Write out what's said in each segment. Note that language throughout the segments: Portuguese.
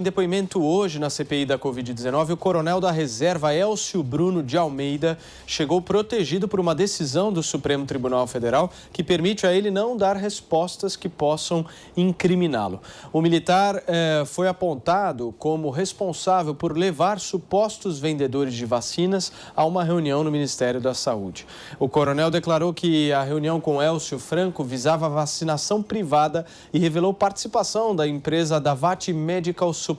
Em depoimento hoje na CPI da Covid-19, o coronel da reserva Elcio Bruno de Almeida chegou protegido por uma decisão do Supremo Tribunal Federal que permite a ele não dar respostas que possam incriminá-lo. O militar foi apontado como responsável por levar supostos vendedores de vacinas a uma reunião no Ministério da Saúde. O coronel declarou que a reunião com Elcio Franco visava a vacinação privada e revelou participação da empresa Davat Medical Supply.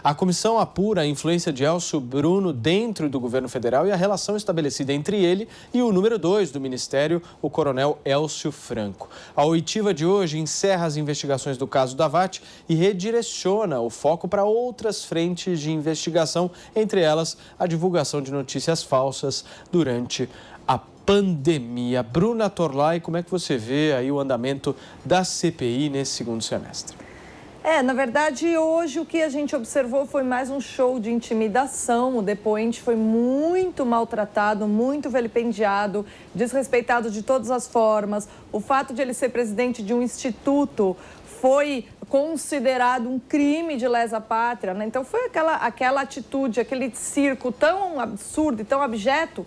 A comissão apura a influência de Elcio Bruno dentro do governo federal e a relação estabelecida entre ele e o número 2 do Ministério, o coronel Elcio Franco. A oitiva de hoje encerra as investigações do caso Davat e redireciona o foco para outras frentes de investigação, entre elas a divulgação de notícias falsas durante a pandemia. Bruna Torlai, como é que você vê aí o andamento da CPI nesse segundo semestre? Na verdade, hoje o que a gente observou foi mais um show de intimidação. O depoente foi muito maltratado, muito vilipendiado, desrespeitado de todas as formas. O fato de ele ser presidente de um instituto foi considerado um crime de lesa pátria, né? Então foi aquela atitude, aquele circo tão absurdo e tão abjeto,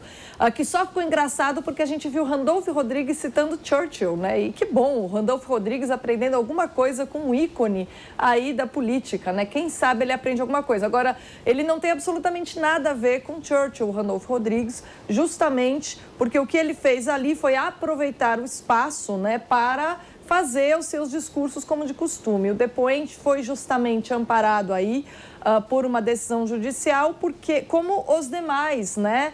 que só ficou engraçado porque a gente viu Randolph Rodrigues citando Churchill, né? E que bom, o Randolph Rodrigues aprendendo alguma coisa com um ícone aí da política, né? Quem sabe ele aprende alguma coisa. Agora, ele não tem absolutamente nada a ver com Churchill, o Randolph Rodrigues, justamente porque o que ele fez ali foi aproveitar o espaço, né, para fazer os seus discursos como de costume. O depoente foi justamente amparado aí por uma decisão judicial, porque, como os demais, né,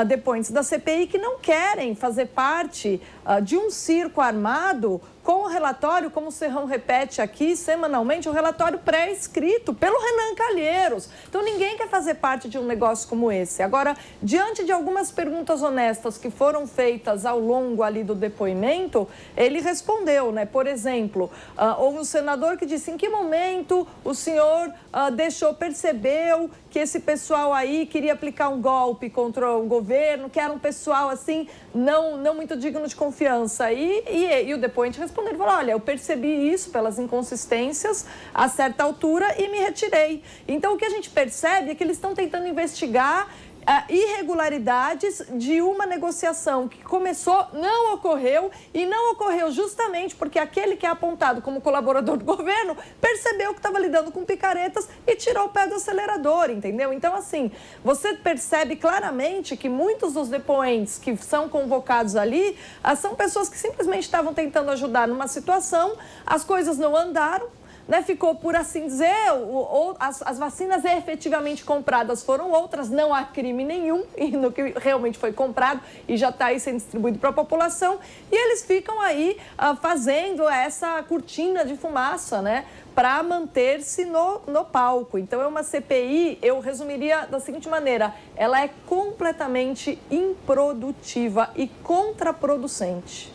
depoentes da CPI que não querem fazer parte de um circo armado com o relatório, como o Serrão repete aqui semanalmente, o relatório pré-escrito pelo Renan Calheiros. Então, ninguém quer fazer parte de um negócio como esse. Agora, diante de algumas perguntas honestas que foram feitas ao longo ali do depoimento, ele respondeu, né? Por exemplo, houve um senador que disse: em que momento o senhor percebeu que esse pessoal aí queria aplicar um golpe contra o governo, que era um pessoal assim, não muito digno de confiança? E o depoente respondeu, ele falou: olha, eu percebi isso pelas inconsistências a certa altura e me retirei. Então, o que a gente percebe é que eles estão tentando investigar irregularidades de uma negociação que começou, não ocorreu, e não ocorreu justamente porque aquele que é apontado como colaborador do governo percebeu que estava lidando com picaretas e tirou o pé do acelerador, entendeu? Então, assim, você percebe claramente que muitos dos depoentes que são convocados ali são pessoas que simplesmente estavam tentando ajudar numa situação, as coisas não andaram, né? Ficou, por assim dizer, as vacinas efetivamente compradas foram outras, não há crime nenhum no que realmente foi comprado e já está aí sendo distribuído para a população, e eles ficam aí fazendo essa cortina de fumaça, né, para manter-se no palco. Então, é uma CPI, eu resumiria da seguinte maneira: ela é completamente improdutiva e contraproducente.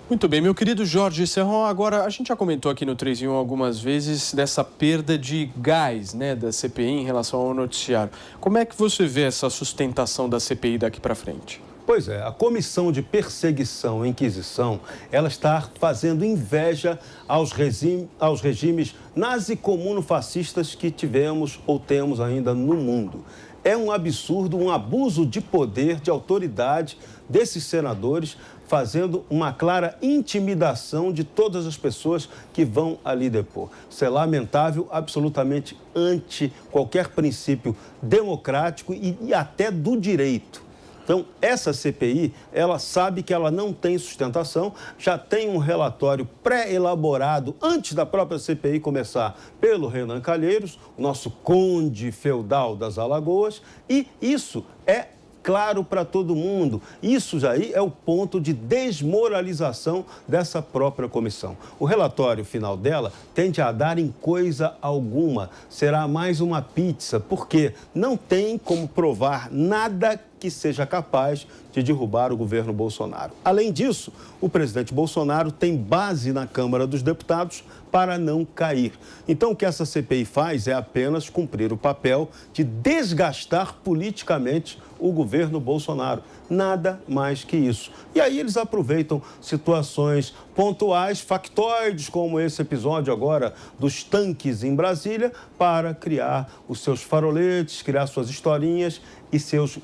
Muito bem, meu querido Jorge Serrão, agora a gente já comentou aqui no 3 em 1 algumas vezes dessa perda de gás, né, da CPI em relação ao noticiário. Como é que você vê essa sustentação da CPI daqui para frente? Pois é, a Comissão de Perseguição e Inquisição, ela está fazendo inveja aos regimes nazi-comuno-fascistas que tivemos ou temos ainda no mundo. É um absurdo, um abuso de poder, de autoridade desses senadores, fazendo uma clara intimidação de todas as pessoas que vão ali depor. Isso é lamentável, absolutamente anti qualquer princípio democrático e até do direito. Então, essa CPI, ela sabe que ela não tem sustentação, já tem um relatório pré-elaborado antes da própria CPI começar pelo Renan Calheiros, o nosso conde feudal das Alagoas, e isso é claro para todo mundo. Isso já aí é o ponto de desmoralização dessa própria comissão. O relatório final dela tende a dar em coisa alguma. Será mais uma pizza, porque não tem como provar nada que seja capaz de derrubar o governo Bolsonaro. Além disso, o presidente Bolsonaro tem base na Câmara dos Deputados para não cair. Então, o que essa CPI faz é apenas cumprir o papel de desgastar politicamente o governo Bolsonaro. Nada mais que isso. E aí eles aproveitam situações pontuais, factoides, como esse episódio agora dos tanques em Brasília, para criar os seus faroletes, criar suas historinhas e seus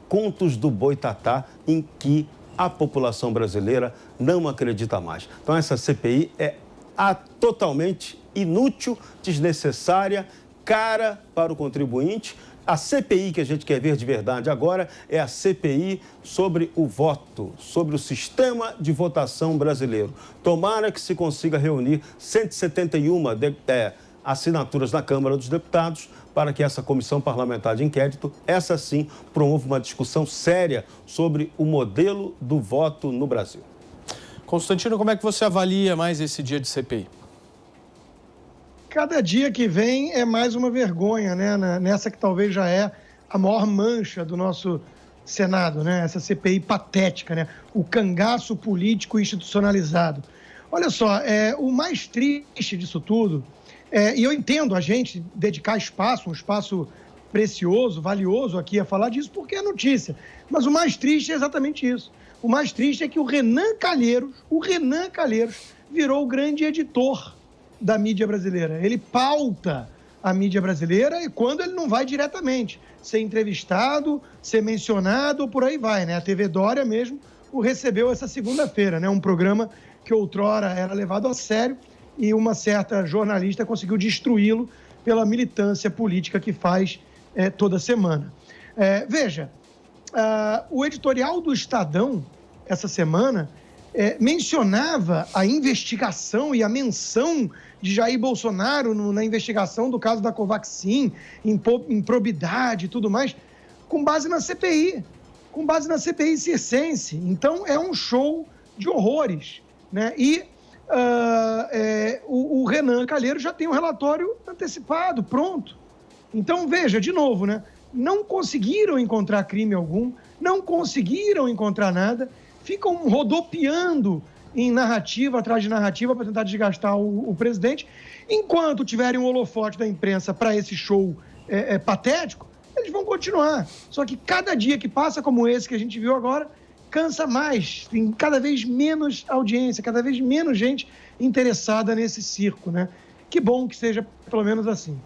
contos do boitatá em que a população brasileira não acredita mais. Então, essa CPI é totalmente inútil, desnecessária, cara para o contribuinte. A CPI que a gente quer ver de verdade agora é a CPI sobre o voto, sobre o sistema de votação brasileiro. Tomara que se consiga reunir 171 assinaturas na Câmara dos Deputados para que essa comissão parlamentar de inquérito, essa sim, promova uma discussão séria sobre o modelo do voto no Brasil. Constantino, como é que você avalia mais esse dia de CPI? Cada dia que vem é mais uma vergonha, né? Nessa que talvez já é a maior mancha do nosso Senado, né? Essa CPI patética, né? O cangaço político institucionalizado. Olha só, o mais triste disso tudo, e eu entendo a gente dedicar espaço, um espaço precioso, valioso aqui a falar disso, porque é notícia. Mas o mais triste é exatamente isso. O mais triste é que o Renan Calheiros virou o grande editor da mídia brasileira. Ele pauta a mídia brasileira e quando ele não vai diretamente ser entrevistado, ser mencionado, por aí vai, né? A TV Dória mesmo o recebeu essa segunda-feira, né? Um programa que outrora era levado a sério e uma certa jornalista conseguiu destruí-lo pela militância política que faz toda semana. Veja, o editorial do Estadão, essa semana, mencionava a investigação e a menção de Jair Bolsonaro na investigação do caso da Covaxin, improbidade e tudo mais, com base na CPI circense. Então, é um show de horrores, né? E o Renan Calheiros já tem um relatório antecipado, pronto. Então, veja, de novo, né? Não conseguiram encontrar crime algum, não conseguiram encontrar nada, ficam rodopiando em narrativa atrás de narrativa para tentar desgastar o presidente. Enquanto tiverem um holofote da imprensa para esse show patético, eles vão continuar. Só que cada dia que passa, como esse que a gente viu agora, cansa mais, tem cada vez menos audiência, cada vez menos gente interessada nesse circo, né? Que bom que seja pelo menos assim.